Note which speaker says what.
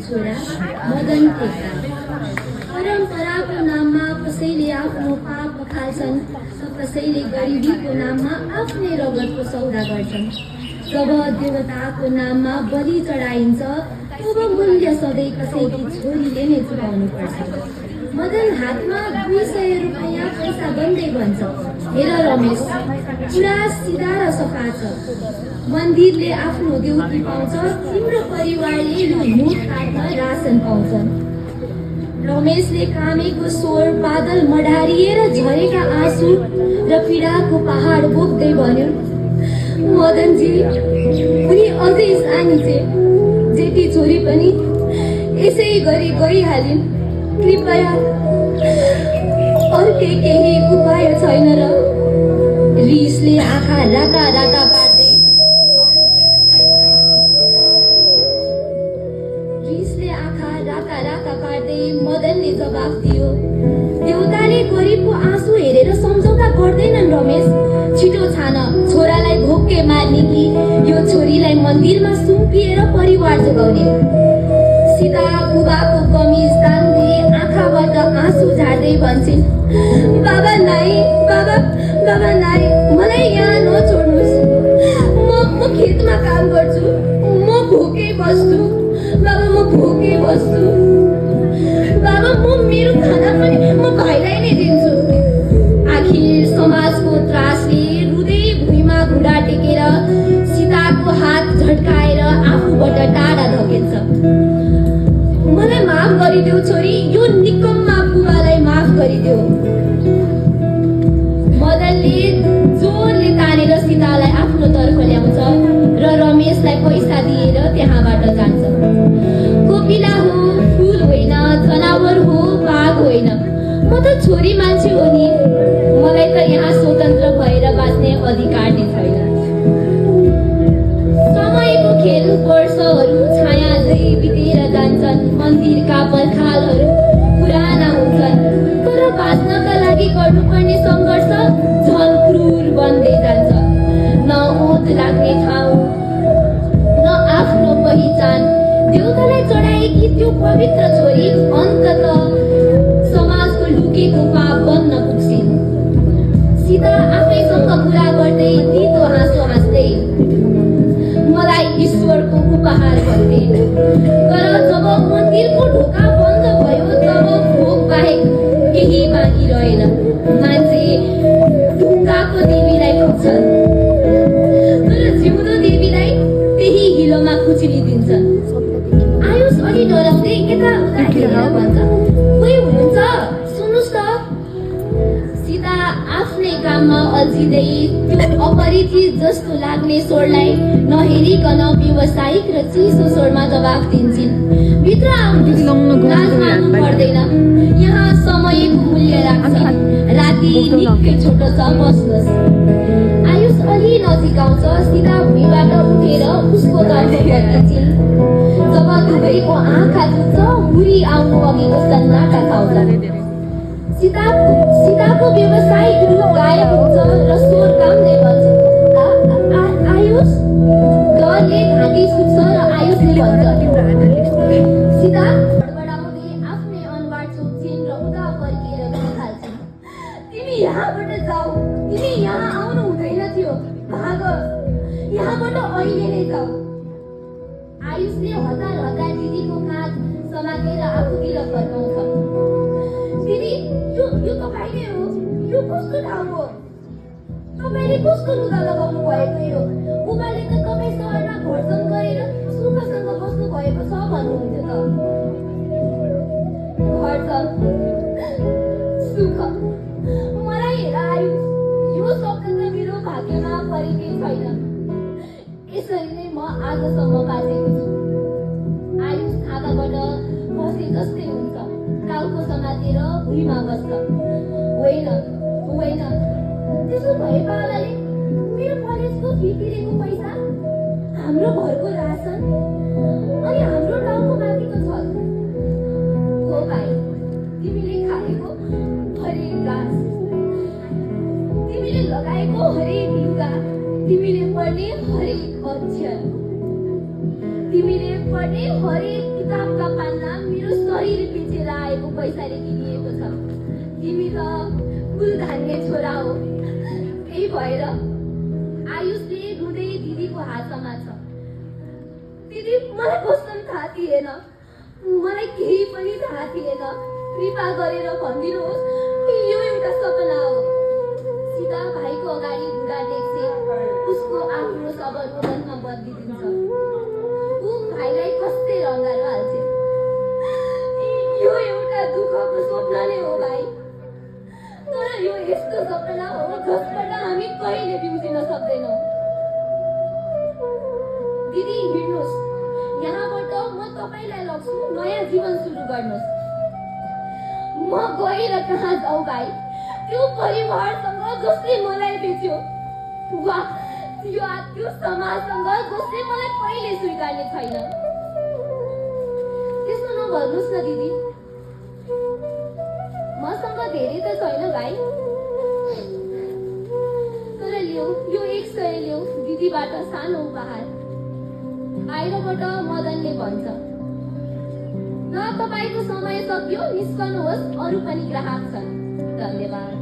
Speaker 1: छोरा मदन ठेक्का। परम्पराको नाममा कसैले आफ्नो पाप पखाल्छन् त कसैले गरिबीको नाममा आफ्नै रगतको सौदा गर्छन्। जब देवताको नाममा बलि चढाइन्छ तब मूल्य सधैँ कसैकी छोरीले नै चुकाउनुपर्छ। मदन हातमा 200 रुपैयाँ पैसा बन्दै भन्छ, हेर रमेश, पुरा सिधा र सफा छ। मन्दिरले आफ्नो देउकी पाउँछ, तिम्रो परिवारले यो मुठ काट्न रासन पाउँछन्। रमेशले कामेको स्वर बादल मडारिएर झरेका आँसु र पीडाको पहाड बोक्दै भन्यो, मदनजी, उनी अझै सानी छे, जेठी छोरी पनि यसै गरी गइहालिन्। कृपया अर्कै केही उपाय छैन र? रिसले आँखा राता राता पार्दै मदनले जवाफ दियो, देउताले गरिबको आँसु हेरेर सम्झौता गर्दैनन् रमेश। छिटो छान, छोरालाई भोक्के मार्ने कि यो छोरीलाई मन्दिरमा सुम्पिएर परिवार जोगाउने। सीता बुबाको कमिज तान्दै आँखाबाट आँसु झार्दै भन्छन्, बाबा नाइ, बाबा नाइ, मलाई यहाँ नछोड्नुहोस्। म खेतमा काम गर्छु, म भोकै बस्छु बाबा, म भोकै बस्छु बाबा, म मेरो खाना पनि म भाइलाई नै दिन्छु। आखिर समाजको त्रासले रुँदै भुइँमा घुँडा टेकेर सीताको हात झट्काएर आफूबाट टाढा धकेल्छ। मलाई माफ गरिदेऊ छोरी, यो निकम्मा बुबालाई माफ गरिदेऊ। मदनले जोरले तानेर सीतालाई आफ्नो तर्फ ल्याउँछ र रमेशलाई पैसा दिएर त्यहाँबाट जान्छ। कोपिला हो, फुल होइन, जनावर हो, बाघ होइन, म त छोरी मान्छे हो नि। मलाई त यहाँ स्वतन्त्र भएर बाँच्ने अधिकार नै छैन। समयको खेल वर्षहरू छायाँदै बितेर जान्छन्। मन्दिरका पर्खालहरू पुराना हुन्छन्, तर बाँच्नका लागि गर्नुपर्ने सङ्घर्ष झन क्रूर बन्दै जान्छ। न ओत लाग्ने ठाउँ, न आफ्नो पहिचान। देउतालाई चढाएकी त्यो पवित्र छोरी अन्ततः समाजको लुकेको पाप बन्न पुग्छिन्। सीता आफैसँग कुरा गर्दै तितो हाँसो हाँस्दै मलाई ईश्वरको उपहार भन्थे। तर जब मन्दिरको ढोका बन्द भयो तब भोक बाहेक केही बाँकी रहेन। मान्छे ढुङ्गाको देवीलाई पुग्छन्, तर जिउँदो देवीलाई त्यही हिलोमा कुचलिदिन्छन्। आयुष अलि डराउँदै यताउता हेरेर भन्छ, कोही हुनुहुन्छ? सुन्नुहोस् त। सीता आफ्नै काममा अल्झिँदै त्यो अपरिचित जस्तो लाग्ने स्वरलाई नहेरिकन व्यावसायिक र चिसो स्वरमा जवाफ दिन्छन्, भित्र आउनुहोस्, लाज मान्नु पर्दैन, यहाँ समयको मूल्य राख्छ, राति निकै छोटो छ, बस्नुहोस्। आयुष अलि नजिक आउँछ। सीता भुइँबाट उठेर उसको तर्फ फर्किन्छन्। जब दुवैको आँखा जुत्छ, हुरी आउनु अघिको सन्नाटा खाउँछ। सीताको व्यावसायिक रूप गायब हुन्छ र स्वर कामले भन्छ, आयुष। डरले घाँटी सुक्छ र आयुषले भन्छ, सीता। बडबडाउँदै आफ्नै अनुहार चोक्छिन् र उता फर्किएर थाल्छिन्, तिमी यहाँबाट जाऊ, तिमी यहाँ आउनु हुँदैन थियो, भाग, यहाँबाट अहिले नै जाऊ। आयुषले हतार हतार दिदीको काँध समातेर आफूतिर फर्काउँछ, दिदी, यो तपाईँ नै हो? यो कस्तो ठाउँ हो? तपाईँले कस्तो लुगा लगाउनु भएको यो? बुबाले त तपाईँ सहरमा घरसम्म गएर सुखसँग बस्नु भएको छ भन्नुहुन्थ्यो त। घरसम्म, सुख, मलाई हेर आयुष, यो शब्द त मेरो भाग्यमा परेकै छैन। यसरी नै म आजसम्म बाँचेको छु। आयुष आँखाबाट बसे जस्तै हुन्छ, टाउको समातेर भुइँमा बस्छ। होइन, त्यसो भए बाबाले मेरो कलेजको फी तिरेको पैसा, हाम्रो घरको रासन अनि हाम्रो टाउको माथिको छत हो भाइ, तिमीले खाएको हरेक घाँस, तिमीले लगाएको हरेक लुगा, तिमीले पढ्ने हरेक अक्षर, तिमीले पढ्ने हरेक किताबका कहिले पिचेर आएको पैसाले किनिएको छ। तिमी त फुल धान्ने छोरा हो। त्यही भएर आयुषले रुँदै दिदीको हात समात्छ। दिदी, मलाई कसम थाहा थिएन, मलाई केही पनि थाहा थिएन। कृपा गरेर भनिदिनुहोस् यो एउटा सपना हो। सीता भाइको अगाडि घुँडा टेक्छे, उसको आफ्नो शब रोदनमा बदलिदिन्छ। ऊ भाइलाई कस्तै रङ्गार हाल्छे। यो एउटा दुःखको स्वप्न नै हो भाइ, तर यो यस्तो सपना हो जसबाट हामी कहिले बिउजिन सक्दैनौँ। दिदी हिँड्नुहोस्, यहाँबाट म तपाईँलाई लग्छु, नयाँ जीवन सुरु गर्नुहोस्। म गएर कहाँ जाऊ भाइ, त्यो परिवारसँग जसले मलाई बेच्यो, वा त्यो समाजसँग जसले मलाई कहिले स्वीकार्ने छैन। त्यसो नभन्नुहोस् न दिदी, मसँग धेरै त छैन भाइ, तर ल्याऊ यो 100 ल्याऊ, दिदीबाट सानो उपहार। बाहिरबाट मदनले भन्छ, न तपाईँको समय सक्यो, निस्कनुहोस्, अरू पनि ग्राहक छन्। धन्यवाद।